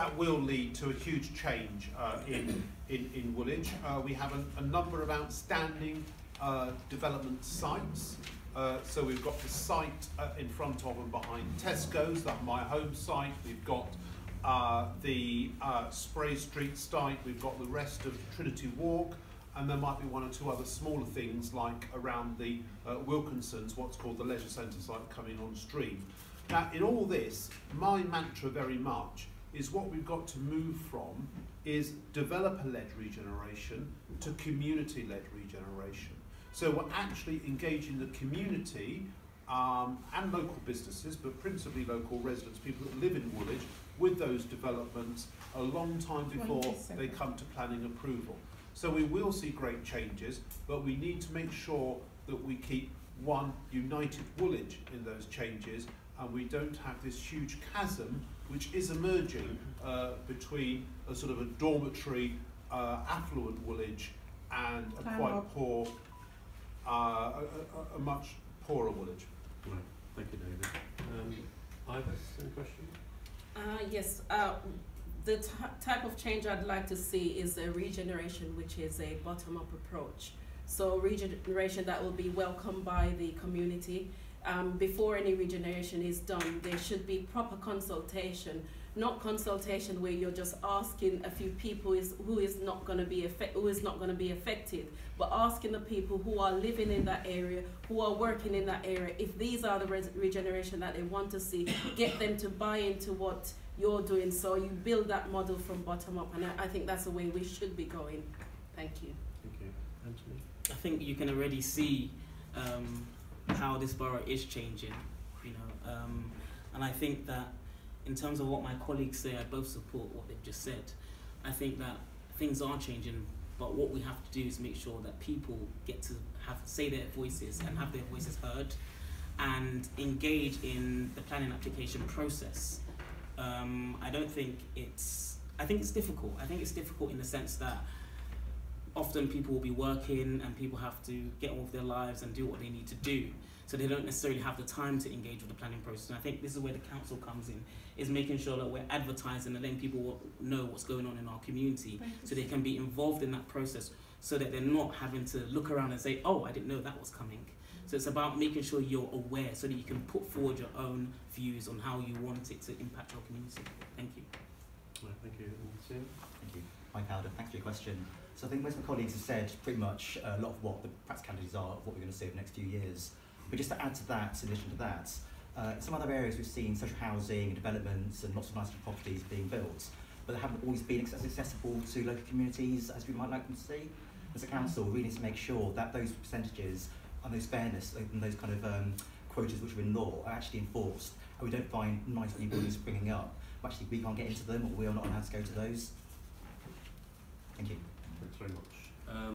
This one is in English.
that will lead to a huge change in Woolwich. We have a number of outstanding development sites. So we've got the site in front of and behind Tesco's, that's my home site. We've got the Spray Street site, we've got the rest of Trinity Walk, and there might be one or two other smaller things like around the Wilkinsons, what's called the leisure centre site coming on stream. Now in all this, my mantra very much is what we've got to move from is developer-led regeneration to community-led regeneration. So we're actually engaging the community and local businesses, but principally local residents, people that live in Woolwich, with those developments a long time before they come to planning approval. So we will see great changes, but we need to make sure that we keep one united Woolwich in those changes, and we don't have this huge chasm which is emerging between a sort of a dormitory, affluent Woolwich and a quite poor, a much poorer Woolwich. Right. Thank you, David. Iris, any question? Yes. The type of change I'd like to see is a regeneration which is a bottom-up approach. So regeneration that will be welcomed by the community. Before any regeneration is done, there should be proper consultation, not consultation where you're just asking a few people who is not going to be affected, but asking the people who are living in that area, who are working in that area, if these are the regeneration that they want to see, get them to buy into what you're doing. So you build that model from bottom up, and I think that's the way we should be going. Thank you. Thank you. Anthony? I think you can already see how this borough is changing, you know, and I think that in terms of what my colleagues say, I both support what they've just said. I think that things are changing, but what we have to do is make sure that people get to say their voices and have their voices heard and engage in the planning application process. I think it's difficult. I think it's difficult in the sense that often people will be working and people have to get on with their lives and do what they need to do. So they don't necessarily have the time to engage with the planning process. And I think this is where the council comes in, is making sure that we're advertising and letting people know what's going on in our community so they can be involved in that process so that they're not having to look around and say, oh, I didn't know that was coming. So it's about making sure you're aware so that you can put forward your own views on how you want it to impact your community. Thank you. Right, thank you. Thank you. Mike Howden, thanks for your question. So I think most of my colleagues have said pretty much a lot of what the practicalities are of what we're going to see over the next few years. But just to add to that, in addition to that, in some other areas we've seen social housing, developments and lots of nice properties being built, but they haven't always been as accessible to local communities as we might like them to see. As a council, we need to make sure that those percentages and those fairness and those kind of quotas which are in law are actually enforced, and we don't find nice new buildings springing up, but actually we can't get into them or we are not allowed to go to those. Thank you. Thanks very much.